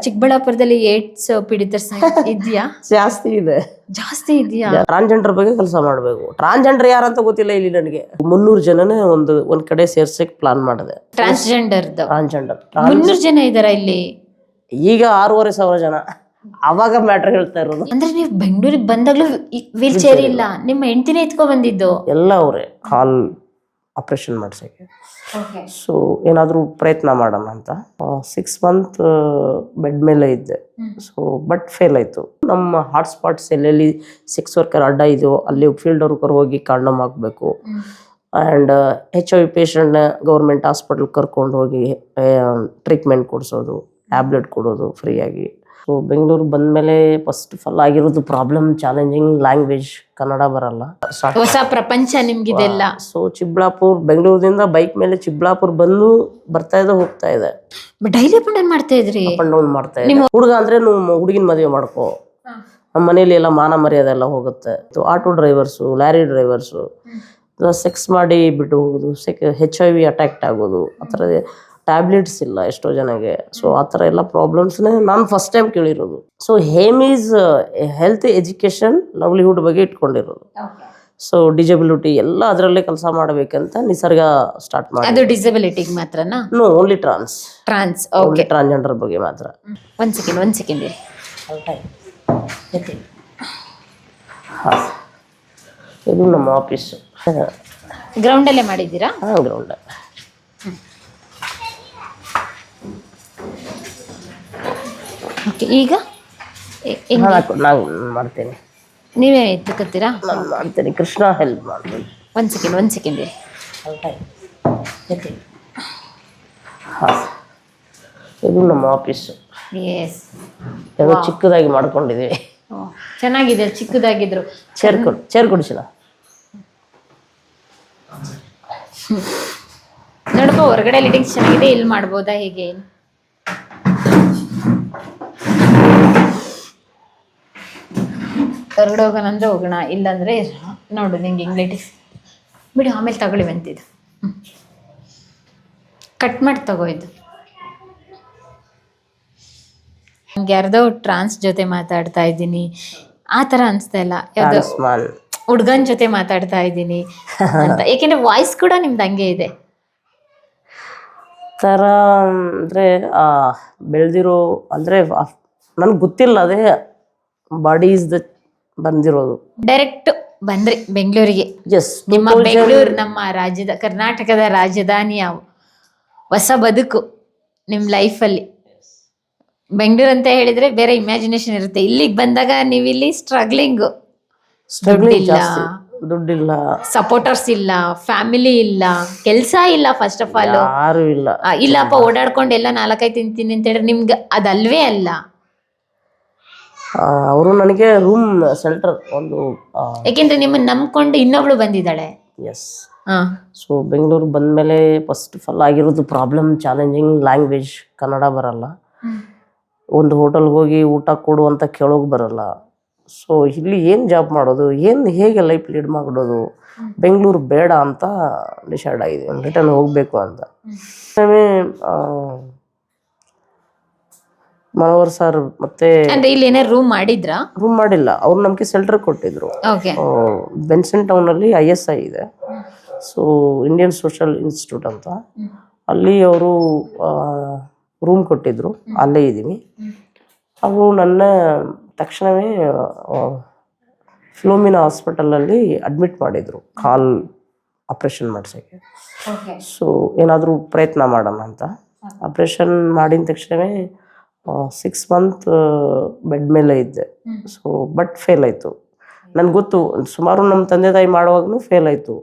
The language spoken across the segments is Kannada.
ಚಿಕ್ಕಬಳ್ಳಾಪುರದಲ್ಲಿ ಏಡ್ಸ್ ಪೀಡಿತರ ಇದೆಯಾ? ಜಾಸ್ತಿ ಇದೆ. ಜಾಸ್ತಿ ಇದೆಯಾ? ಟ್ರಾನ್ಸ್ಜೆಂಡರ್ ಬಗ್ಗೆ ಕೆಲಸ ಮಾಡಬೇಕು. ಟ್ರಾನ್ಸ್ಜೆಂಡರ್ ಯಾರಂತ ಗೊತ್ತಿಲ್ಲ ಇಲ್ಲಿ ನನಗೆ. 300 ಜನನೇ ಒಂದ್ ಕಡೆ ಸೇರ್ಸಕ್ ಪ್ಲಾನ್ ಮಾಡಿದೆ. ಟ್ರಾನ್ಸ್ಜೆಂಡರ್ 300 ಜನ ಇದಾರ ಇಲ್ಲಿ. ಈಗ 6,500 ಜನ. ಅವಾಗ ಮ್ಯಾಟ್ರ್ ಹೇಳ್ತಾ ಇರೋದು. ಅಂದ್ರೆ ನೀವು ಬೆಂಗಳೂರಿಗೆ ಬಂದಾಗ್ಲೂ ವೀಲ್ ಚೇರ್ ಇಲ್ಲ, ನಿಮ್ಮ ಹೆಂಡತಿನೇ ಎತ್ಕೊ ಬಂದಿದ್ದು? ಎಲ್ಲ ಅವರೇ ಕಾಲ್ ಆಪರೇಷನ್ ಮಾಡ್ಸಕ್ಕೆ. ಸೊ ಏನಾದರೂ ಪ್ರಯತ್ನ ಮಾಡೋಣ ಅಂತ 6 ಮಂತ್ ಬೆಡ್ ಮೇಲೆ ಇದ್ದೆ. ಸೊ ಬಟ್ ಫೇಲ್ ಆಯಿತು. ನಮ್ಮ ಹಾಟ್ಸ್ಪಾಟ್ಸ್ ಎಲ್ಲೆಲ್ಲಿ ಸೆಕ್ಸ್ ವರ್ಕರ್ ಅಡ್ಡ ಇದೆಯೋ ಅಲ್ಲಿ ಫೀಲ್ಡ್ ವರ್ಕರ್ ಹೋಗಿ ಕಾಂಡಮ್ ಹಾಕಬೇಕು. ಆ್ಯಂಡ್ HIV ಪೇಷಂಟ್ನ ಗೌರ್ಮೆಂಟ್ ಹಾಸ್ಪಿಟಲ್ ಕರ್ಕೊಂಡು ಹೋಗಿ ಟ್ರೀಟ್ಮೆಂಟ್ ಕೊಡಿಸೋದು, ಟ್ಯಾಬ್ಲೆಟ್ ಕೊಡೋದು ಫ್ರೀಯಾಗಿ. ಸೊ ಬೆಂಗಳೂರು ಬಂದಮೇಲೆ ಫಸ್ಟ್ ಆಫ್ ಆಲ್ ಆಗಿರೋದು ಪ್ರಾಬ್ಲಮ್ ಚಾಲೆಂಜಿಂಗ್ ಲ್ಯಾಂಗ್ವೇಜ್. ಕನ್ನಡ ಬರಲ್ಲ, ಹೊಸ ಪ್ರಪಂಚ ನಿಮ್ಗಿದೆಲ್ಲ. ಸೊ ಚಿಕ್ಕಬಳ್ಳಾಪುರ, ಬೆಂಗಳೂರಿಂದ ಬೈಕ್ ಮೇಲೆ ಚಿಕ್ಕಬಳ್ಳಾಪುರ ಬಂದು ಬರ್ತಾ ಇದೆ, ಹೋಗ್ತಾ ಇದೆ. ಡೈಲಿ ಅಪ್ ಅಂಡ್ ಡೌನ್ ಮಾಡ್ತಾ ಇದ್ರಿ? ಅಪ್ ಅಂಡ್ ಡೌನ್ ಮಾಡ್ತಾ ಇದೆ. ಹುಡುಗ ಅಂದ್ರೆ ನೀವು ಹುಡುಗಿನ ಮದುವೆ ಮಾಡ್ಕೋ, ನಮ್ಮ ಮನೇಲಿ ಎಲ್ಲ ಮಾನ ಮರ್ಯಾದೆ ಎಲ್ಲ ಹೋಗುತ್ತೆ. Auto drivers, lorry drivers sex ಮಾಡಿ ಬಿಟ್ಟು ಹೋಗೋದು, HIV ಅಟ್ಯಾಕ್ಟ್ ಆಗೋದು, ಆ ಥರ ಟ್ಯಾಬ್ಲೆಟ್ಸ್ ಇಲ್ಲ ಎಷ್ಟೋ ಜನಗೆ. ಸೊ ಆ ಥರ ಎಲ್ಲ ಪ್ರಾಬ್ಲಮ್ಸ್ನೇ ನಾನು ಫಸ್ಟ್ ಟೈಮ್ ಕೇಳಿರೋದು. So aim is health education livelihood ಬಗ್ಗೆ ಇಟ್ಕೊಂಡಿರೋದು. ಸೊ ಡಿಸಬಿಲಿಟಿ ಎಲ್ಲ ಅದರಲ್ಲೇ ಕೆಲಸ ಮಾಡಬೇಕಂತ ನಿಸರ್ಗ ಸ್ಟಾರ್ಟ್ ಮಾಡಿ. ಅದು ಡಿಸಬಿಲಿಟಿಗೆ ಮಾತ್ರನಾ? ನೋ, ಓನ್ಲಿ ಓನ್ಲಿ ಟ್ರಾನ್ಸ್ಜೆಂಡರ್ ಬಗ್ಗೆ ಮಾತ್ರ. ಒಂದ್ ಸೆಕೆಂಡ್ ಇರಿ. ಇದು ನಮ್ಮ ಆಫೀಸು. ಗ್ರೌಂಡಲ್ಲೇ ಮಾಡಿದ್ದೀರಾ? ಹಾಂ, ಗ್ರೌಂಡ್. ಓಕೆ, ಈಗ ನಾನು ಮಾಡ್ತೇನೆ. ನೀವೇ ಎತ್ತಕತ್ತೀರಾ? ನಾನು ಮಾಡ್ತೇನೆ, ಕೃಷ್ಣ ಹೆಲ್ಪ್ ಮಾಡ್ತೀನಿ. ಒಂದ್ ಸೆಕೆಂಡ್ ಇರಿ. ಹಾಂ, ಇದು ನಮ್ಮ ಆಫೀಸು. ಎಸ್, ಏನೋ ಚಿಕ್ಕದಾಗಿ ಮಾಡ್ಕೊಂಡಿದ್ದೀವಿ. ಚೆನ್ನಾಗಿದೆ. ಚಿಕ್ಕದಾಗಿದ್ರು ಚೇರ್ ಕೊಡಿಸಿಲ್ಲ ನೋಡಪ್ಪ, ಹೊರಗಡೆ ಲೈಟಿಂಗ್ಸ್ ಚೆನ್ನಾಗಿದೆ, ಇಲ್ಲಿ ಮಾಡ್ಬೋದಾ? ಹೇಗೆ ಹೊರಗಡೆ ಹೋಗೋಣಂದ್ರೆ ಹೋಗೋಣ, ಇಲ್ಲಾಂದ್ರೆ ನೋಡು ನಿಂಗೆ ಹಿಂಗೆ ಲೈಟಿಂಗ್ಸ್ ಬಿಡಿ, ಆಮೇಲೆ ತಗೊಳ್ಳಿವಂತಿದ್ದು. ಕಟ್ ಮಾಡಿ ತಗೋಯ್ದು. ನಂಗೆ ಯಾರ್ದೋ ಟ್ರಾನ್ಸ್ ಜೊತೆ ಮಾತಾಡ್ತಾ ಇದ್ದೀನಿ ಆ ಥರ ಅನಿಸ್ತಾ ಇಲ್ಲ, ಯಾವ್ದೋ ಹುಡ್ಗನ್ ಜೊತೆ ಮಾತಾಡ್ತಾ ಇದ್ದೀನಿ ಅಂತ. ಏಕೆಂದ್ರೆ ವಾಯ್ಸ್ ಕೂಡ ನಿಮ್ದು ಹಂಗೆ ಇದೆ. ಥರ ಅಂದರೆ ಬೆಳೆದಿರೋ ಅಂದರೆ ನನಗೆ ಗೊತ್ತಿಲ್ಲ, ಅದೇ ಬಾಡಿ ಇಸ್ ದ ಬಂದಿರೋದು. ಡೈರೆಕ್ಟ್ ಬಂದ್ರಿ ಬೆಂಗಳೂರಿಗೆ. ಎಸ್, ನಿಮ್ಮ ಬೆಂಗಳೂರು ನಮ್ಮ ರಾಜ್ಯದ, ಕರ್ನಾಟಕದ ರಾಜಧಾನಿಯ ಹೊಸ ಬದುಕು ನಿಮ್ಮ ಲೈಫಲ್ಲಿ. ಬೆಂಗಳೂರು ಅಂತ ಹೇಳಿದ್ರೆ ಬೇರೆ ಇಮ್ಯಾಜಿನೇಷನ್ ಇರುತ್ತೆ. ಇಲ್ಲಿಗೆ ಬಂದಾಗ ನೀವು ಇಲ್ಲಿ ಸ್ಟ್ರಗ್ಲಿಂಗು, ದುಡ್ಡಿಲ್ಲ, ಸಪೋರ್ಟರ್ಸ್ ಇಲ್ಲ, ಫ್ಯಾಮಿಲಿ ಇಲ್ಲ, ಕೆಲಸ ಇಲ್ಲ, ಫಸ್ಟ್ ಆಫ್ ಆಲ್ ಯಾರು ಇಲ್ಲ. ಇಲ್ಲಪ್ಪ ಓಡಾಡ್ಕೊಂಡು ಎಲ್ಲ 4-5 ತಿಂತೀನಿ ಅಂತ ಹೇಳಿದ್ರೆ ನಿಮ್ಗೆ ಅದಲ್ವೇ ಅಲ್ಲ. ಅವರು ನನಗೆ ರೂಮ್ ಸೆಲ್ಟರ್ ಒಂದು, ಯಾಕೆಂದ್ರೆ ನಿಮ್ಮನ್ನ ನಂಬ್ಕೊಂಡು ಇನ್ನೊಬ್ಳು ಬಂದಿದ್ದಾಳೆ. ಎಸ್. ಸೊ ಬೆಂಗಳೂರು ಬಂದಮೇಲೆ ಫಸ್ಟ್ ಆಫ್ ಆಲ್ ಆಗಿರೋದು ಪ್ರಾಬ್ಲಮ್ ಚಾಲೆಂಜಿಂಗ್ ಲ್ಯಾಂಗ್ವೇಜ್. ಕನ್ನಡ ಬರಲ್ಲ. ಒಂದು ಹೋಟೆಲ್ಗೆ ಹೋಗಿ ಊಟ ಕೊಡು ಅಂತ ಕೇಳೋಕೆ ಬರಲ್ಲ. ಸೊ ಇಲ್ಲಿ ಏನು ಜಾಬ್ ಮಾಡೋದು, ಹೇಗೆ ಲೈಫ್ ಲೀಡ್ ಮಾಡೋದು, ಬೆಂಗಳೂರು ಬೇಡ ಅಂತ ಡಿಸೈಡ್ ಆಗಿದೆ, ರಿಟರ್ನ್ ಹೋಗಬೇಕು ಅಂತ. ಮನೋಹರ್ ಸರ್ ಮತ್ತೆ ಇಲ್ಲಿ ಏನಾರು ರೂಮ್ ಮಾಡಿದ್ರಾ? ರೂಮ್ ಮಾಡಿಲ್ಲ, ಅವ್ರು ನಮಗೆ ಸೆಲ್ಟರ್ ಕೊಟ್ಟಿದ್ರು. ಬೆನ್ಸನ್ ಟೌನಲ್ಲಿ ISI ಇದೆ, ಸೊ ಇಂಡಿಯನ್ ಸೋಷಲ್ ಇನ್ಸ್ಟಿಟ್ಯೂಟ್ ಅಂತ, ಅಲ್ಲಿ ಅವರು ರೂಮ್ ಕೊಟ್ಟಿದ್ರು. ಅಲ್ಲೇ ಇದ್ದೀನಿ. ಅವರು ನನ್ನ ತಕ್ಷಣವೇ ಫಿಲೋಮಿನಾ ಹಾಸ್ಪಿಟಲಲ್ಲಿ ಅಡ್ಮಿಟ್ ಮಾಡಿದರು ಕಾಲ್ ಆಪ್ರೇಷನ್ ಮಾಡ್ಸೋಕ್ಕೆ. ಸೊ ಏನಾದರೂ ಪ್ರಯತ್ನ ಮಾಡೋಣ ಅಂತ ಆಪ್ರೇಷನ್ ಮಾಡಿದ ತಕ್ಷಣವೇ 6 ಮಂತ್ ಬೆಡ್ ಮೇಲೆ ಇದ್ದೆ. ಸೊ ಬಟ್ ಫೇಲ್ ಆಯಿತು. ನನಗೆ ಗೊತ್ತು, ಸುಮಾರು ನಮ್ಮ ತಂದೆ ತಾಯಿ ಮಾಡುವಾಗೂ ಫೇಲ್ ಆಯಿತು.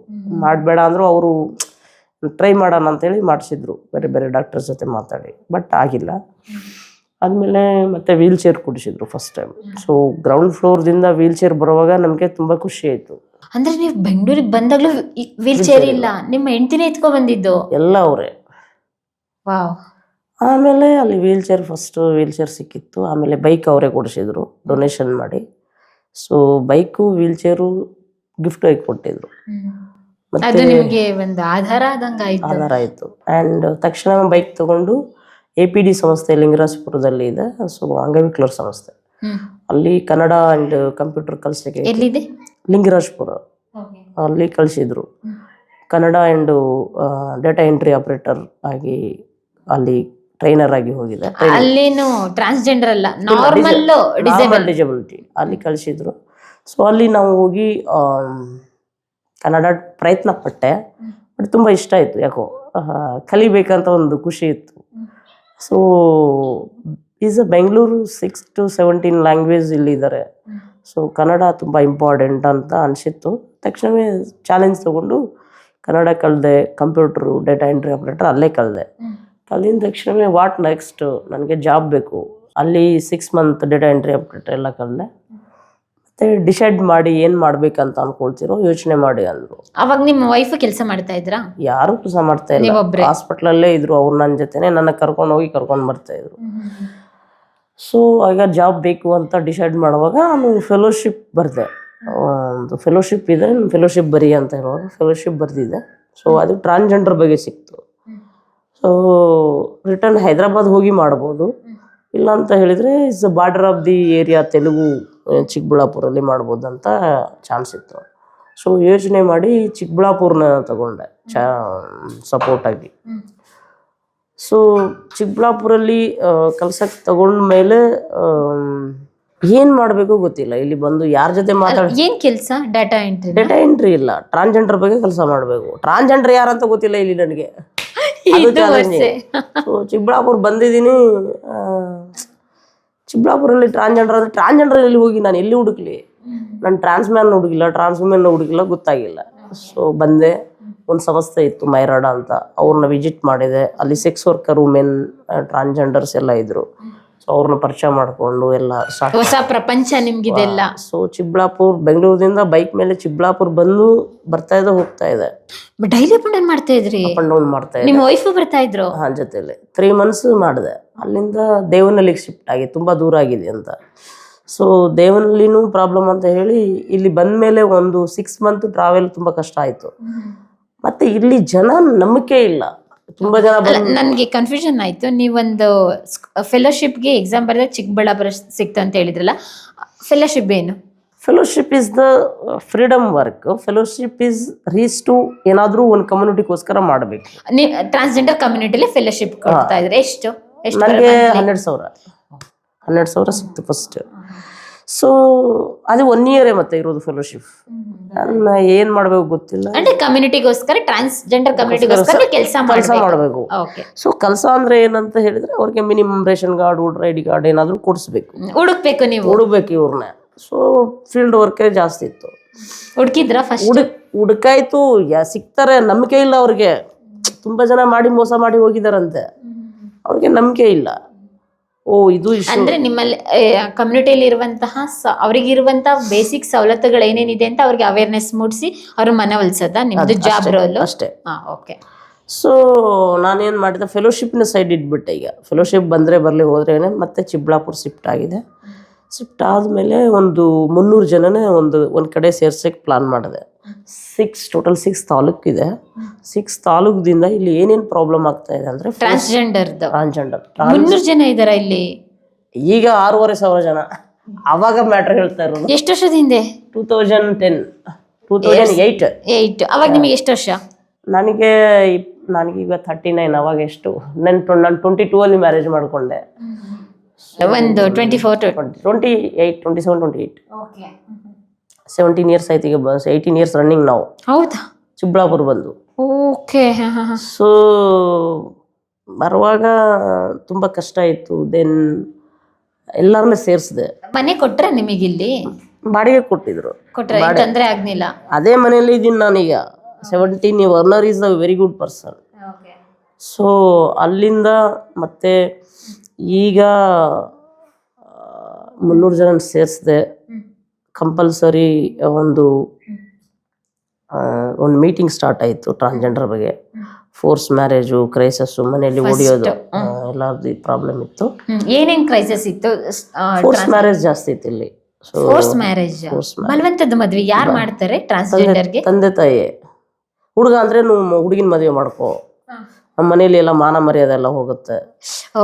ಮಾಡಬೇಡ ಅಂದರು, ಅವರು ಟ್ರೈ ಮಾಡೋಣ ಅಂತೇಳಿ ಮಾಡಿಸಿದ್ರು ಬೇರೆ ಬೇರೆ ಡಾಕ್ಟರ್ಸ್ ಜೊತೆ ಮಾತಾಡಿ, ಬಟ್ ಆಗಿಲ್ಲ. ಆದಮೇಲೆ ಮತ್ತೆ ವೀಲ್ ಚೇರ್ ಕೊಡಿಸಿದ್ರು ಫಸ್ಟ್ ಟೈಮ್. ಸೊ ಗ್ರೌಂಡ್ ಫ್ಲೋರ್ದಿಂದ ವೀಲ್ ಚೇರ್ ಬರುವಾಗ ನಮಗೆ ತುಂಬ ಖುಷಿ ಆಯಿತು. ಅಂದರೆ ನೀವು ಬೆಂಗಳೂರಿಗೆ ಬಂದಾಗಲೂ ವೀಲ್ ಚೇರ್ ಇಲ್ಲ, ನಿಮ್ಮ ಹೆಂಡತಿನೇ ಎತ್ಕೊ ಬಂದಿದ್ದು? ಎಲ್ಲ ಅವರೇ. ವಾವ್. ಆಮೇಲೆ ಅಲ್ಲಿ ವೀಲ್ ಚೇರ್ ಸಿಕ್ಕಿತ್ತು. ಆಮೇಲೆ ಬೈಕ್ ಅವರೇ ಕೊಡಿಸಿದ್ರು ಡೊನೇಷನ್ ಮಾಡಿ. So bike wheel chair gift ಆಗಿ ಕೊಟ್ಟಿದ್ರು. ಅದು ನಿಮಗೆ ಒಂದು ಆಧಾರ ಆದಂಗೆ ಆಯಿತು. ಆಧಾರ ಆಯಿತು. ಆ್ಯಂಡ್ ತಕ್ಷಣ ಬೈಕ್ ತೊಗೊಂಡು APD ಸಂಸ್ಥೆ ಲಿಂಗರಾಜಪುರದಲ್ಲಿ ಇದೆ. ಸೊ ಅಂಗವಿಕಲರ ಸಂಸ್ಥೆ, ಅಲ್ಲಿ ಕನ್ನಡ ಆ್ಯಂಡ್ ಕಂಪ್ಯೂಟರ್ ಕಲಿಸಲಿಕ್ಕೆ ಎಲ್ಲಿದೆ? ಲಿಂಗರಾಜಪುರ, ಅಲ್ಲಿ ಕಳಿಸಿದ್ರು. Kannada and data entry operator ಆಗಿ ಅಲ್ಲಿ ಟ್ರೈನರ್ ಆಗಿ ಹೋಗಿದೆ. ಅಲ್ಲೇನು ಟ್ರಾನ್ಸ್ಜೆಂಡರ್ ಅಲ್ಲ, ನಾರ್ಮಲ್ ಡಿಸಬಿಲಿಟಿ ಅಲ್ಲಿ ಕಳಿಸಿದ್ರು. ಸೊ ಅಲ್ಲಿ ನಾವು ಹೋಗಿ ಕನ್ನಡ ಪ್ರಯತ್ನ ಪಟ್ಟೆ, ಬಟ್ ತುಂಬ ಇಷ್ಟ ಆಯಿತು. ಯಾಕೋ ಕಲಿಬೇಕಂತ ಒಂದು ಖುಷಿ ಇತ್ತು. ಸೊ ಬೆಂಗಳೂರು 6 to 17 ಲ್ಯಾಂಗ್ವೇಜ್ ಇಲ್ಲಿದ್ದಾರೆ. ಸೊ ಕನ್ನಡ ತುಂಬ ಇಂಪಾರ್ಟೆಂಟ್ ಅಂತ ಅನಿಸಿತ್ತು. ತಕ್ಷಣವೇ ಚಾಲೆಂಜ್ ತೊಗೊಂಡು ಕನ್ನಡ ಕಲಿದೆ. ಕಂಪ್ಯೂಟ್ರು ಡೇಟಾ ಎಂಟ್ರಿ ಆಪರೇಟರ್ ಅಲ್ಲೇ ಕಲಿದೆ. ಕಲಿದ ತಕ್ಷಣವೇ ವಾಟ್ ನೆಕ್ಸ್ಟ್, ನನಗೆ ಜಾಬ್ ಬೇಕು. ಅಲ್ಲಿ 6 months ಡೇಟಾ ಎಂಟ್ರಿ ಆಪರೇಟರ್ ಎಲ್ಲ ಕಲಿದೆ. ಮತ್ತು ಡಿಸೈಡ್ ಮಾಡಿ ಏನು ಮಾಡ್ಬೇಕಂತ ಅನ್ಕೊಳ್ತಿರೋ ಯೋಚನೆ ಮಾಡಿ ಅಂದರು. ಅವಾಗ ನಿಮ್ಮ ವೈಫ್ ಕೆಲಸ ಮಾಡ್ತಾ ಇದ್ರಾ? ಯಾರು ಕೆಲಸ ಮಾಡ್ತಾ ಇಲ್ಲ, ಹಾಸ್ಪಿಟ್ಲಲ್ಲೇ ಇದ್ರು. ಅವ್ರು ನನ್ನ ಜೊತೆನೆ ನನ್ನ ಕರ್ಕೊಂಡು ಬರ್ತಾ ಇದ್ರು. ಸೊ ಆಗ ಜಾಬ್ ಬೇಕು ಅಂತ ಡಿಸೈಡ್ ಮಾಡುವಾಗ ನಾನು ಫೆಲೋಶಿಪ್ ಬರೆದೆ. ಒಂದು ಫೆಲೋಶಿಪ್ ಇದೆ, ಫೆಲೋಶಿಪ್ ಬರಿ ಅಂತ ಹೇಳುವಾಗ ಫೆಲೋಶಿಪ್ ಬರೆದಿದ್ದೆ. ಸೊ ಅದು ಟ್ರಾನ್ಸ್ಜೆಂಡರ್ ಬಗ್ಗೆ ಸಿಕ್ತು. ಸೊ ರಿಟರ್ನ್ ಹೈದ್ರಾಬಾದ್ ಹೋಗಿ ಮಾಡ್ಬೋದು, ಇಲ್ಲ ಅಂತ ಹೇಳಿದರೆ is border of the area Telugu ಚಿಕ್ಕಬಳ್ಳಾಪುರಲ್ಲಿ ಮಾಡ್ಬೋದು ಅಂತ ಚಾನ್ಸ್ ಇತ್ತು. ಸೊ ಯೋಚನೆ ಮಾಡಿ ಚಿಕ್ಕಬಳ್ಳಾಪುರನ ತಗೊಂಡೆ ಸಪೋರ್ಟಾಗಿ. ಸೊ ಚಿಕ್ಕಬಳ್ಳಾಪುರಲ್ಲಿ ಕಲ್ಸಕ್ಕೆ ತಗೊಂಡ್ಮೇಲೆ ಏನು ಮಾಡಬೇಕು ಗೊತ್ತಿಲ್ಲ. ಇಲ್ಲಿ ಬಂದು ಯಾರ ಜೊತೆ ಏನು ಕೆಲಸ? ಡೇಟಾ ಎಂಟ್ರಿ ಇಲ್ಲ, ಟ್ರಾನ್ಸ್ಜೆಂಡರ್ ಬಗ್ಗೆ ಕೆಲಸ ಮಾಡಬೇಕು. ಟ್ರಾನ್ಸ್ಜೆಂಡರ್ ಯಾರಂತ ಗೊತ್ತಿಲ್ಲ ಇಲ್ಲಿ ನನಗೆ. ಸೊ ಚಿಕ್ಕಬಳ್ಳಾಪುರ ಬಂದಿದ್ದೀನಿ. ಚಿಕ್ಕಬಳ್ಳಾಪುರಲ್ಲಿ ಟ್ರಾನ್ಸ್ಜೆಂಡರ್ ಎಲ್ಲಿ ಹೋಗಿ ನಾನು ಎಲ್ಲಿ ಹುಡುಕ್ಲಿ? ನಾನು ಟ್ರಾನ್ಸ್ಮ್ಯಾನ್ ಹುಡುಗಿಲ್ಲ, ಗೊತ್ತಾಗಿಲ್ಲ. ಸೊ ಬಂದೆ. ಒಂದು ಸಂಸ್ಥೆ ಇತ್ತು ಮೈರಾಡ ಅಂತ, ಅವ್ರನ್ನ ವಿಸಿಟ್ ಮಾಡಿದೆ. ಅಲ್ಲಿ ಸೆಕ್ಸ್ ವರ್ಕರ್, ವುಮೆನ್, ಟ್ರಾನ್ಸ್ಜೆಂಡರ್ಸ್ ಎಲ್ಲ ಇದ್ರು. ಸೊ ಅವ್ರನ್ನ ಪರಿಚಯ ಮಾಡಿಕೊಂಡು ಎಲ್ಲ ಹೊಸ ಪ್ರಪಂಚ ನಿಮ್ಗಿದೆಲ್ಲ. ಸೊ ಬೆಂಗಳೂರಿಂದ ಬೈಕ್ ಮೇಲೆ ಚಿಕ್ಕಬಳ್ಳಾಪುರ ಬಂದು ಬರ್ತಾ ಹೋಗ್ತಾ ಇದೆ. ಡೈಲಿ ಅಪ್ ಅಂಡ್ ಮಾಡ್ತಾ ಇದ್ರಿ? ಅಪ್ ಅಂಡ್ ಡೌನ್ ಮಾಡ್ತಾ ಇದ್ದೆ. ನಿಮ್ಮ ವೈಫ್ ಬರ್ತಾ ಇದ್ರು? ಜೊತೆಲಿ 3 months ಮಾಡಿದೆ. ಅಲ್ಲಿಂದ ದೇವನಹಳ್ಳಿಗೆ ಶಿಫ್ಟ್ ಆಗಿ, ತುಂಬ ದೂರ ಆಗಿದೆ ಅಂತ. ಸೊ ದೇವನಹಳ್ಳಿನೂ ಪ್ರಾಬ್ಲಮ್ ಅಂತ ಹೇಳಿ ಇಲ್ಲಿ ಬಂದ ಮೇಲೆ ಒಂದು 6 months ಟ್ರಾವೆಲ್ ತುಂಬ ಕಷ್ಟ ಆಯಿತು. ಮತ್ತೆ ಇಲ್ಲಿ ಜನ ನಂಬಿಕೆ ಇಲ್ಲ, ತುಂಬಾ ಜನ. ನನಗೆ ಕನ್ಫ್ಯೂಷನ್ ಆಯ್ತು. ನೀವೊಂದು ಫೆಲೋಶಿಪ್ಗೆ ಎಕ್ಸಾಮ್ ಬರೆದ ಚಿಕ್ಕಬಳ್ಳಾಪುರ ಸಿಕ್ತು ಅಂತ ಹೇಳಿದ್ರಲ್ಲ, ಫೆಲೋಶಿಪ್ ಏನು? Fellowship is the freedom work. Fellowship is reach to ಏನಾದರೂ ಒಂದು ಕಮ್ಯುನಿಟಿಗೋಸ್ಕರ ಮಾಡಬೇಕು. ಟ್ರಾನ್ಸ್ಜೆಂಡರ್ ಕಮ್ಯುನಿಟಿಲಿ ಫೆಲೋಶಿಪ್ ಕೊಡ್ತಾ ಇದ್ರೆ ಎಷ್ಟು? ನನಗೆ 12,000 ಸಿಕ್ತು ಫಸ್ಟ್. ಸೊ ಅದು 1 year ಮತ್ತೆ ಇರೋದು ಫೆಲೋಶಿಪ್. ನಾನು ಏನು ಮಾಡಬೇಕು ಗೊತ್ತಿಲ್ಲ. ಅಂದ್ರೆ ಕಮ್ಯುನಿಟಿಗೋಸ್ಕರ, ಟ್ರಾನ್ಸ್ಜೆಂಡರ್ ಕಮ್ಯುನಿಟಿಗೋಸ್ಕರ ಕೆಲಸ ಮಾಡಬೇಕು. ಸೊ ಕೆಲಸ ಅಂದ್ರೆ ಏನಂತ ಹೇಳಿದ್ರೆ ಅವ್ರಿಗೆ minimum ration card, voter ID card ಏನಾದರೂ ಕೊಡಿಸ್ಬೇಕು, ಹುಡುಕ್ಬೇಕು ಇವ್ರನ್ನ. ಸೊ ಫೀಲ್ಡ್ ವರ್ಕೇ ಜಾಸ್ತಿ ಇತ್ತು. ಹುಡುಕಿದ್ರ? ಫಸ್ಟ್ ಹುಡುಕಾಯ್ತು, ಸಿಗ್ತಾರೆ, ನಂಬಿಕೆ ಇಲ್ಲ ಅವ್ರಿಗೆ. ತುಂಬ ಜನ ಮೋಸ ಮಾಡಿ ಹೋಗಿದಾರಂತೆ, ಅವ್ರಿಗೆ ನಂಬಿಕೆ ಇಲ್ಲ. ಇದು ಅಂದ್ರೆ ನಿಮ್ಮಲ್ಲಿ ಕಮ್ಯುನಿಟಿಯಲ್ಲಿ ಇರುವಂತಹ ಅವರಿಗಿರುವಂತಹ ಬೇಸಿಕ್ ಸವಲತ್ತುಗಳು ಏನೇನಿದೆ ಅಂತ ಅವ್ರಿಗೆ ಅವೇರ್ನೆಸ್ ಮೂಡಿಸಿ ಅವ್ರ ಮನವೊಲಿಸೋದ ನಿಮ್ದು ಜಾಬ್ ರೋಲ್ ಅಷ್ಟೇ. ಓಕೆ. ಸೊ ನಾನೇನು ಮಾಡಿದೆ, ಫೆಲೋಶಿಪ್ನ ಸೈಡ್ ಇಟ್ಬಿಟ್ಟೆ. ಈಗ ಫೆಲೋಶಿಪ್ ಬಂದರೆ ಬರಲಿ ಹೋದ್ರೇನೆ. ಮತ್ತೆ ಚಿಕ್ಕಬಳ್ಳಾಪುರ ಶಿಫ್ಟ್ ಆಗಿದೆ. ಶಿಫ್ಟ್ ಆದಮೇಲೆ ಒಂದು 300 ಜನನೇ ಒಂದು ಕಡೆ ಸೇರ್ಸೋಕ್ಕೆ ಪ್ಲಾನ್ ಮಾಡಿದೆ. ಟೋಟಲ್ 6 ತಾಲೂಕು ಇದೆ. 6 ತಾಲೂಕದಿಂದ ಇಲ್ಲಿ ಏನೇನು ಪ್ರಾಬ್ಲಮ್ ಆಗ್ತಾ ಇದೆ ಅಂದರೆ ಟ್ರಾನ್ಸ್ಜೆಂಡರ್ 300 ಜನ ಇದ್ದಾರೆ ಇಲ್ಲಿ. ಈಗ 6,500 ಜನ. ಅವಾಗ ಮ್ಯಾಟ್ರ್ ಹೇಳ್ತಾ ಇರೋದು. ಎಷ್ಟು ವರ್ಷದ ಹಿಂದೆ? 2010, 2008. ಅವಾಗ ನಿಮಗೆ ಎಷ್ಟು ವರ್ಷ? ನನಗೀಗ 39. ಅವಾಗ ಎಷ್ಟು? ನಾನು 22 ಅಲ್ಲಿ ಮ್ಯಾರೇಜ್ ಮಾಡಿಕೊಂಡೆ. ಒಂದು 27, 28. 17 years ಆಯ್ತು. ಈಗ 18 years ರನ್ನಿಂಗ್ ನಾವು. ಹೌದಾ? ಚಿಕ್ಕಬಳ್ಳಾಪುರ ಬಂದು. ಓಕೆ. ಸೊ ಬರುವಾಗ ತುಂಬ ಕಷ್ಟ ಇತ್ತು. ದೆನ್ ಎಲ್ಲರನ್ನ ಸೇರಿಸಿದೆ. ಮನೆ ಕೊಟ್ರೆ ನಿಮಗಿಲ್ಲಿ? ಬಾಡಿಗೆ ಕೊಟ್ಟಿದ್ರು. ತೊಂದರೆ ಆಗ್ಲಿಲ್ಲ? ಅದೇ ಮನೆಯಲ್ಲಿ ಇದ್ದೀನಿ ನಾನೀಗ. 17 Werner is a very good person. So ಅಲ್ಲಿಂದ ಮತ್ತೆ ಈಗ 300 ಜನ ಸೇರಿಸಿದೆ. ಕಂಪಲ್ಸರಿ ಒಂದು ಮೀಟಿಂಗ್ ಸ್ಟಾರ್ಟ್ ಆಯಿತು ಟ್ರಾನ್ಸ್ಜೆಂಡರ್ ಬಗ್ಗೆ. ಫೋರ್ಸ್ ಮ್ಯಾರೇಜು, ಕ್ರೈಸಸ್ಸು, ಮನೆಯಲ್ಲಿ ಓಡಿಯೋದು, ಎಲ್ಲರದ್ದು ಪ್ರಾಬ್ಲಮ್ ಇತ್ತು. ಏನೇನು ಕ್ರೈಸಸ್ ಇತ್ತು? ಫೋರ್ಸ್ ಮ್ಯಾರೇಜ್ ಜಾಸ್ತಿ ಇತ್ತು ಇಲ್ಲಿ. ಫೋರ್ಸ್ ಮ್ಯಾರೇಜ್, ಬಲವಂತದ ಮದುವೆ ಯಾರು ಮಾಡ್ತಾರೆ ಟ್ರಾನ್ಸ್ಜೆಂಡರ್ಗೆ? ತಂದೆ ತಾಯಿ. ಹುಡುಗ ಅಂದ್ರೆ ಹುಡುಗಿನ ಮದುವೆ ಮಾಡ್ಕೋ, ನಮ್ಮ ಮನೇಲಿ ಎಲ್ಲ ಮಾನ ಮರ್ಯಾದೆ ಎಲ್ಲ ಹೋಗುತ್ತೆ,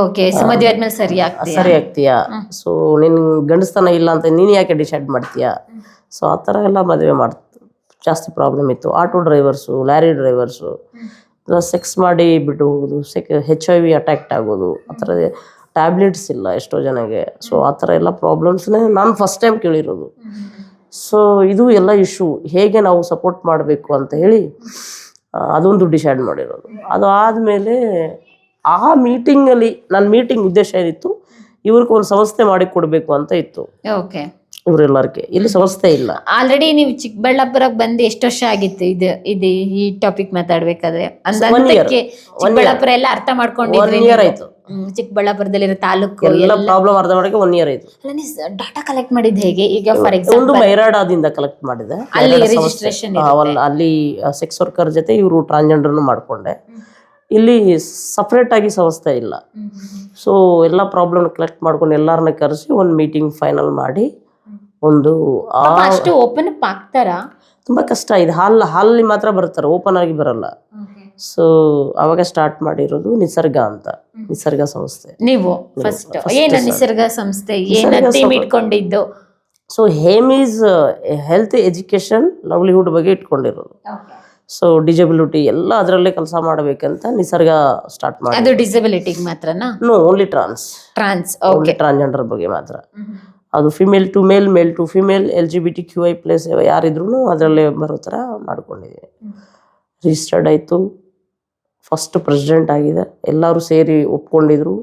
ಓಕೆ. ಸೊ ಮದುವೆ ಆದ್ಮೇಲೆ ಸರಿ ಆಗ್ತೀಯಾ? ಸರಿ ಆಗ್ತೀಯಾ, ಸೊ ನಿನ್ ಗಂಡಸ್ತನ ಇಲ್ಲ ಅಂತ ನೀನು ಯಾಕೆ ಡಿಸೈಡ್ ಮಾಡ್ತೀಯಾ? ಸೊ ಆ ಥರ ಎಲ್ಲ ಮದುವೆ ಜಾಸ್ತಿ ಪ್ರಾಬ್ಲಮ್ ಇತ್ತು. Auto drivers, lorry drivers, sex ಮಾಡಿ ಬಿಟ್ಟು ಹೋಗೋದು, HIV ಅಟ್ಯಾಕ್ಟ್ ಆಗೋದು, ಆ ಥರ ಟ್ಯಾಬ್ಲೆಟ್ಸ್ ಇಲ್ಲ ಎಷ್ಟೋ ಜನಗೆ. ಸೊ ಆ ಥರ ಎಲ್ಲ ಪ್ರಾಬ್ಲಮ್ಸ್ನೇ ನಾನು ಫಸ್ಟ್ ಟೈಮ್ ಕೇಳಿರೋದು. ಸೊ ಇದು ಎಲ್ಲ ಇಶ್ಯೂ ಹೇಗೆ ನಾವು ಸಪೋರ್ಟ್ ಮಾಡಬೇಕು ಅಂತ ಹೇಳಿ ಅದೊಂದು ಡಿಸೈಡ್ ಮಾಡಿರೋದು. ಅದು ಆದಮೇಲೆ ಆ ಮೀಟಿಂಗಲ್ಲಿ ನನ್ನ ಮೀಟಿಂಗ್ ಉದ್ದೇಶ ಏನಿತ್ತು, ಇವ್ರಿಗೆ ಒಂದು ಸಂಸ್ಥೆ ಮಾಡಿ ಕೊಡಬೇಕು ಅಂತ ಇತ್ತು. ಓಕೆ. ಇವರೆಲ್ಲರಿಗೆ ಇಲ್ಲಿ ಸಂಸ್ಥೆ ಇಲ್ಲ. ಆಲ್ರೆಡಿ ನೀವು ಚಿಕ್ಕಬಳ್ಳಾಪುರಕ್ಕೆ ಬಂದು ಎಷ್ಟು ವರ್ಷ ಆಗಿತ್ತು ಇದು ಈ ಟಾಪಿಕ್ ಮಾತಾಡ್ಬೇಕಾದ್ರೆ? ಚಿಕ್ಕಬಳ್ಳಾಪುರ ಎಲ್ಲ ಅರ್ಥ ಮಾಡ್ಕೊಂಡಿದ್ರಿ? 1 year ಆಯ್ತು. ಚಿಕ್ಕಬಳ್ಳಾಪುರದಲ್ಲಿರೋ ತಾಲೂಕು ಎಲ್ಲ ಪ್ರಾಬ್ಲಮ್ ಅರ್ಧ ಮಾಡಕ್ಕೆ 1 year ಆಯ್ತು. ಡಾಟಾ ಕಲೆಕ್ಟ್ ಮಾಡಿದ್ ಹೇಗೆ? ಈಗ ಫಾರ್ ಒಂದು ಎಕ್ಸಾಂಪಲ್ ಮೈರಾಡದಿಂದ ಕಲೆಕ್ಟ್ ಮಾಡಿದೆ. ಅಲ್ಲಿ ರಿಜಿಸ್ಟ್ರೇಷನ್ ಅಲ್ಲಿ ಸೆಕ್ಸ್ ವರ್ಕರ್ ಜೊತೆ ಇವರು ಟ್ರಾನ್ಸ್ಜೆಂಡರ್ನು ಮಾಡ್ಕೊಂಡೆ. ಇಲ್ಲಿ ಸಪ್ರೇಟ್ ಆಗಿ ಸಂಸ್ಥೆ ಇಲ್ಲ. ಸೊ ಎಲ್ಲ ಪ್ರಾಬ್ಲಮ್ ಕಲೆಕ್ಟ್ ಮಾಡ್ಕೊಂಡು ಎಲ್ಲರನ್ನ ಕರೆಸಿ ಒಂದು ಮೀಟಿಂಗ್ ಫೈನಲ್ ಮಾಡಿ ಒಂದು ಅಷ್ಟು ಓಪನ್ ಅಪ್ ಆಗ್ತಾರಾ? ತುಂಬಾ ಕಷ್ಟ ಇದೆ. ಹಾಲಲ್ಲಿ ಮಾತ್ರ ಬರ್ತಾರೆ, ಓಪನ್ ಆಗಿ ಬರಲ್ಲ. ಸೊ ಅವಾಗ ಸ್ಟಾರ್ಟ್ ಮಾಡಿರೋದು ನಿಸರ್ಗ ಅಂತ, ನಿಸರ್ಗ ಸಂಸ್ಥೆ. ನೀವು ಫಸ್ಟ್ ಏನ ನಿಸರ್ಗ ಸಂಸ್ಥೆ ಏನ ಥೀಮ್ ಇಟ್ಕೊಂಡಿದ್ದು? So aim is health education livelihood ಬಗ್ಗೆ ಇಟ್ಕೊಂಡಿರೋದು. ಸೊ ಡಿಸಬಿಲಿಟಿ ಎಲ್ಲ ಅದರಲ್ಲೇ ಕೆಲಸ ಮಾಡಬೇಕಂತ ನಿಸರ್ಗ ಸ್ಟಾರ್ಟ್ ಮಾಡಿ. ಅದು ಡಿಸಬಿಲಿಟಿಗೆ ಮಾತ್ರನಾ? No, only trans. Only transgender ಬಗ್ಗೆ ಮಾತ್ರ. ಅದು female to male, male to female, LGBTQI+ ಯಾರಿದ್ರು ಅದರಲ್ಲೇ ಬರೋ ಥರ ಮಾಡ್ಕೊಂಡಿದ್ದೀವಿ. ರಿಜಿಸ್ಟರ್ಡ್ ಆಯಿತು, ಫಸ್ಟ್ ಪ್ರೆಸಿಡೆಂಟ್ ಆಗಿದೆ, ಎಲ್ಲರೂ ಸೇರಿ ಒಪ್ಕೊಂಡಿದ್ರು.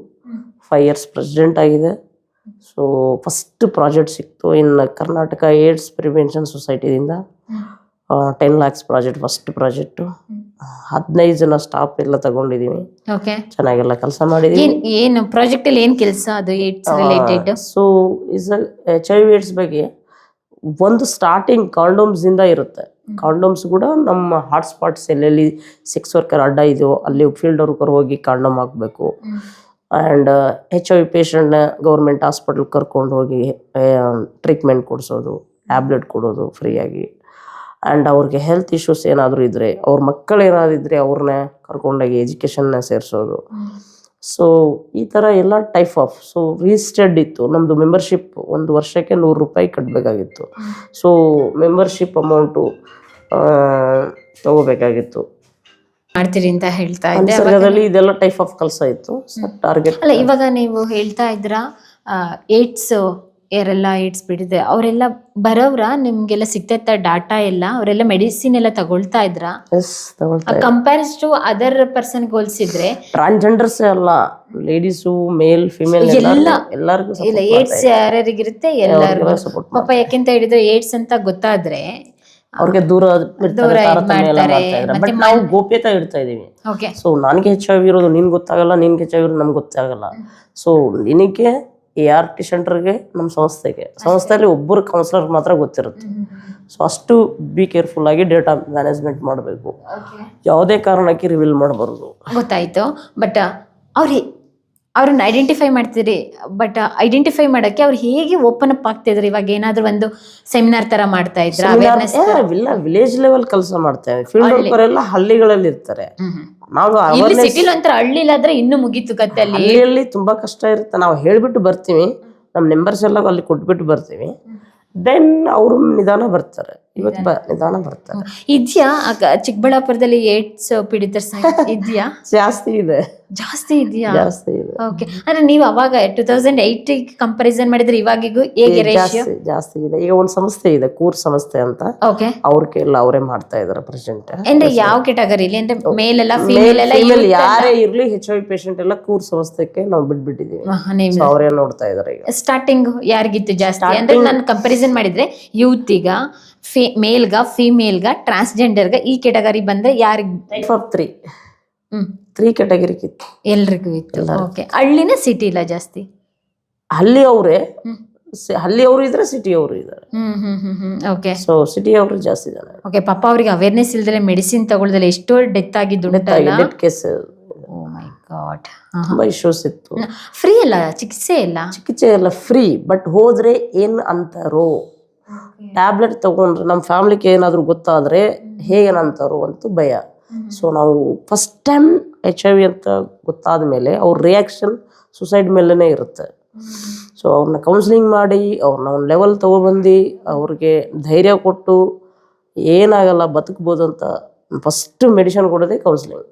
5 years ಪ್ರೆಸಿಡೆಂಟ್ ಆಗಿದೆ. ಸೊ ಫಸ್ಟ್ ಪ್ರಾಜೆಕ್ಟ್ ಸಿಕ್ತು ಇನ್ ಕರ್ನಾಟಕ ಏಡ್ಸ್ ಪ್ರಿವೆನ್ಷನ್ ಸೊಸೈಟಿದಿಂದ. 10 lakhs ಪ್ರಾಜೆಕ್ಟ್, ಫಸ್ಟ್ ಪ್ರಾಜೆಕ್ಟು. 15 ಜನ ಸ್ಟಾಫ್ ಎಲ್ಲ ತಗೊಂಡಿದೀವಿ. ಚೆನ್ನಾಗೆಲ್ಲ ಕೆಲಸ ಮಾಡಿದೀವಿ. ಏನು ಪ್ರಾಜೆಕ್ಟ್ ಅಲ್ಲಿ ಏನ್ ಕೆಲಸ? ಅದು AIDS related. So HIV AIDS ಬಗ್ಗೆ ಒಂದು ಸ್ಟಾರ್ಟಿಂಗ್ ಕಾಂಡೋಮ್ಸ್ ಇಂದ ಇರುತ್ತೆ. ಕಾಂಡೋಮ್ಸ್ ಕೂಡ ನಮ್ಮ ಹಾಟ್ಸ್ಪಾಟ್ಸ್ ಎಲ್ಲೆಲ್ಲಿ ಸೆಕ್ಸ್ ವರ್ಕರ್ ಅಡ್ಡ ಇದೆಯೋ ಅಲ್ಲಿ ಫೀಲ್ಡ್ ವರ್ಕರ್ ಹೋಗಿ ಕಾಂಡೋಮ್ ಹಾಕಬೇಕು. ಆ್ಯಂಡ್ HIV ಪೇಷಂಟ್ನ ಗೌರ್ಮೆಂಟ್ ಹಾಸ್ಪಿಟಲ್ ಕರ್ಕೊಂಡು ಹೋಗಿ ಟ್ರೀಟ್ಮೆಂಟ್ ಕೊಡಿಸೋದು, ಟ್ಯಾಬ್ಲೆಟ್ ಕೊಡೋದು ಫ್ರೀಯಾಗಿ. ಆ್ಯಂಡ್ ಅವ್ರಿಗೆ ಹೆಲ್ತ್ ಇಶ್ಯೂಸ್ ಏನಾದರೂ ಇದ್ದರೆ, ಅವ್ರ ಮಕ್ಕಳು ಏನಾದ್ರು ಇದ್ದರೆ ಅವ್ರನ್ನ ಕರ್ಕೊಂಡೋಗಿ ಎಜುಕೇಷನ್ನ ಸೇರಿಸೋದು. ಸೊ ಈ ಥರ ಎಲ್ಲ ಟೈಪ್ ಆಫ್. ಸೊ ರಿಜಿಸ್ಟರ್ಡ್ ಇತ್ತು ನಮ್ಮದು ಮೆಂಬರ್ಶಿಪ್. 1 ವರ್ಷಕ್ಕೆ 100 ರೂಪಾಯಿ ಕಟ್ಟಬೇಕಾಗಿತ್ತು. ಸೊ ಮೆಂಬರ್ಶಿಪ್ ಅಮೌಂಟು ತಗೋಬೇಕಾಗಿತ್ತು. ಮಾಡ್ತೀರಿ ಅಂತ ಹೇಳ್ತಾ ಇದ್ದೆ. ನಿಸರ್ಗದಲ್ಲಿ ಇದೆಲ್ಲ ಟೈಪ್ ಆಫ್ ಕೆಲಸ ಇತ್ತು. ಟಾರ್ಗೆಟ್ ಅಲ್ಲ, ಇವಾಗ ನೀವು ಹೇಳ್ತಾ ಇದ್ರ ಏಡ್ಸ್ ಯಾರೆಲ್ಲ ಏಡ್ಸ್ ಬಿಡಿದೆ ಅವರೆಲ್ಲ ಬರೋವ್ರ? ನಿಮ್ಗೆಲ್ಲ ಸಿಗ್ತಾ ಡಾಟಾ ಎಲ್ಲ? ಅವರೆಲ್ಲ ಮೆಡಿಸಿನ್ ಎಲ್ಲ ತಗೊಳ್ತಾ ಇದ್ರ? ಕಂಪೇರ್ಸ್ ಟು ಅದರ್ ಪರ್ಸನ್ ಹೋಲಿಸಿದ್ರೆ? ಟ್ರಾನ್ಸ್ಜೆಂಡರ್ಸ್ ಅಲ್ಲ, ಲೇಡೀಸು, ಮೇಲ್, ಫಿಮೇಲ್ ಎಲ್ಲರಿಗೂ ಇಲ್ಲ, ಏಡ್ಸ್ ಯಾರ್ಯಾರಿಗಿರುತ್ತೆ ಎಲ್ಲರಿಗೂ ಪಾಪ. ಯಾಕೆಂತ ಹೇಳಿದ್ರೆ ಏಡ್ಸ್ ಅಂತ ಗೊತ್ತಾದ್ರೆ ಅವ್ರಿಗೆ ದೂರ ಮಾಡ್ತಾರೆ. ಬಟ್ ನಾವು ಗೋಪ್ಯತೆ ಇಡ್ತಾ ಇದೀವಿ. ಸೊ ನನಗೆ HIV ಇರೋದು ನಿನ್ಗೆ ಗೊತ್ತಾಗಲ್ಲ, ನಿನ್ಗೆ HIV ಇರೋದು ನಮ್ಗೆ ಗೊತ್ತಾಗಲ್ಲ. ಸೊ ನಿನಗೆ ART ಸೆಂಟರ್ಗೆ, ನಮ್ಮ ಸಂಸ್ಥೆಯಲ್ಲಿ ಒಬ್ಬರು ಕೌನ್ಸಿಲರ್ ಮಾತ್ರ ಗೊತ್ತಿರುತ್ತೆ. ಸೊ ಅಷ್ಟು ಬಿ ಕೇರ್ಫುಲ್ ಆಗಿ ಡೇಟಾ ಮ್ಯಾನೇಜ್ಮೆಂಟ್ ಮಾಡಬೇಕು. ಯಾವುದೇ ಕಾರಣಕ್ಕೆ ರಿವೀಲ್ ಮಾಡಬಾರ್ದು. ಗೊತ್ತಾಯ್ತು. ಬಟ್ ಅವ್ರನ್ನ ಐಡೆಂಟಿಫೈ ಮಾಡ್ತೀರಿ. ಬಟ್ ಐಡೆಂಟಿಫೈ ಮಾಡಕ್ಕೆ ಅವ್ರು ಹೇಗೆ ಓಪನ್ ಅಪ್ ಆಗ್ತಿದ್ರು? ಇವಾಗ ಏನಾದ್ರು ಒಂದು ಸೆಮಿನಾರ್ ತರ ಮಾಡ್ತಾ ಇದ್ರ? ವಿಲೇಜ್ ಲೆವೆಲ್ ಕೆಲಸ ಮಾಡ್ತೇವೆ. ಫೀಲ್ಡ್ ವರ್ಕರ್ ಎಲ್ಲ ಹಳ್ಳಿಗಳಲ್ಲಿ ಇರ್ತಾರೆ. ನಾವು ಸಿಟಿಲಿ ಒಂಥರ ಹಳ್ಳಿಲಾದ್ರೆ ಇನ್ನು ಮುಗೀತು ಕತ್ತೆ. ಹಳ್ಳಿಯಲ್ಲಿ ತುಂಬಾ ಕಷ್ಟ ಇರುತ್ತೆ. ನಾವು ಹೇಳ್ಬಿಟ್ಟು ಬರ್ತೀವಿ, ನಮ್ಮ ನಂಬರ್ಸ್ ಎಲ್ಲ ಅಲ್ಲಿ ಕೊಟ್ಬಿಟ್ಟು ಬರ್ತೀವಿ. ದೆನ್ ಅವರು ನಿಧಾನ ಬರ್ತಾರೆ. ಇವತ್ತು ನಿಧಾನ ಬರ್ತಾರೆ. ಇದ್ಯಾ ಚಿಕ್ಕಬಳ್ಳಾಪುರದಲ್ಲಿ ಏಡ್ಸ್ ಪೀಡಿತರ ಇದ್ಯಾ? ಜಾಸ್ತಿ ಇದೆ. ಇದೆಯಾ? ಜಾಸ್ತಿ ಇದೆ. ಓಕೆ. ಅಂದ್ರೆ ನೀವು ಅವಾಗ 2008 ಕಂಪಾರಿಸನ್ ಮಾಡಿದ್ರೆ ಇವಾಗಿಗೂ ಹೇಗೆ ರೇಷಿಯೋ? ಜಾಸ್ತಿ ಇದೆ. ಈಗ ಒಂದು ಸಂಸ್ಥೆ ಇದೆ, ಕೂರ್ ಸಂಸ್ಥೆ ಅಂತ. ಓಕೆ. ಅವ್ರಿಗೆಲ್ಲ ಅವರೇ ಮಾಡ್ತಾ ಇದ್ದಾರೆ ಪ್ರೆಸೆಂಟ್. ಅಂದ್ರೆ ಯಾವ ಕ್ಯಾಟಗರಿಲಿ? ಅಂದ್ರೆ ಮೇಲ್ ಎಲ್ಲ, ಫೀಮೇಲ್ ಎಲ್ಲ? ಯಾರೇ ಇರ್ಲಿ HIV ಪೇಷಂಟ್ ಎಲ್ಲ ಕೂರ್ ಸಂಸ್ಥೆಗೆ ನಾವು ಬಿಟ್ಬಿಟ್ಟಿದೀವಿ. ಅವರೇ ನೋಡ್ತಾ ಇದಾರೆ. ಈಗ ಸ್ಟಾರ್ಟಿಂಗ್ ಯಾರಿಗಿತ್ತು ಜಾಸ್ತಿ? ಅಂದ್ರೆ ನಾನು ಕಂಪಾರಿಸನ್ ಮಾಡಿದ್ರೆ ಯೂತ್ಗ, ಮೇಲ್ಗ, ಫಿಮೇಲ್ಗ, ಟ್ರಾನ್ಸ್ಜೆಂಡರ್ಗ ಈ ಕ್ಯಾಟಗರಿ ಬಂದ್ರೆ ಯಾರಿಗೆ? ಟೈಪ್ ಆಫ್ 3 ಕ್ಯಾಟಗರಿ ಇತ್ತು. ಎಲ್ರಿಗೂ ಇತ್ತು. ಓಕೆ. ಹಳ್ಳಿನ ಸಿಟಿ ಇಲ್ಲ ಜಾಸ್ತಿ? ಹಳ್ಳಿ ಅವರು ಇದ್ರೆ ಸಿಟಿ ಅವರು ಇದ್ದಾರೆ. ಓಕೆ. ಸೊ ಸಿಟಿ ಅವರು ಜಾಸ್ತಿ ಜನ. ಓಕೆ. ಪಾಪ ಅವ್ರಿಗೆ ಅವೇರ್ನೆಸ್ ಇಲ್ದಲೆ ಮೆಡಿಸಿನ್ ತಗೊಳ್ದಲೆ ಎಷ್ಟೋ ಡೆತ್ ಆಗಿದ್ದು ಉಂಟಲ್ಲ. Death case. Oh my god. ತುಂಬಾ ಇಶ್ಯೂಸ್ ಇತ್ತು. ಫ್ರೀ ಅಲ್ಲ ಚಿಕಿತ್ಸೆ ಎಲ್ಲ ಫ್ರೀ. ಬಟ್ ಹೋದ್ರೆ ಏನ್ ಅಂತಾರೋ, ಟ್ಯಾಬ್ಲೆಟ್ ತಗೊಂಡ್ರೆ ನಮ್ಮ ಫ್ಯಾಮಿಲಿಗೆ ಏನಾದ್ರು ಗೊತ್ತಾದ್ರೆ ಹೇಗೇನಂತಾರೋ ಅಂತ ಭಯ. ಸೊ ನಾವು ಫಸ್ಟ್ ಟೈಮ್ HIV ಅಂತ ಗೊತ್ತಾದ ಮೇಲೆ ಅವ್ರ ರಿಯಾಕ್ಷನ್ ಸುಸೈಡ್ ಮೇಲೇ ಇರುತ್ತೆ. ಸೊ ಅವ್ರನ್ನ ಕೌನ್ಸಿಲಿಂಗ್ ಮಾಡಿ ಅವ್ರನ್ನ ಒಂದು ಲೆವೆಲ್ ತೊಗೊಬಂದು ಅವ್ರಿಗೆ ಧೈರ್ಯ ಕೊಟ್ಟು ಏನಾಗಲ್ಲ ಬದುಕ್ಬೋದು ಅಂತ ಫಸ್ಟ್ ಮೆಡಿಸಿನ್ ಕೊಡೋದೇ ಕೌನ್ಸಿಲಿಂಗ್.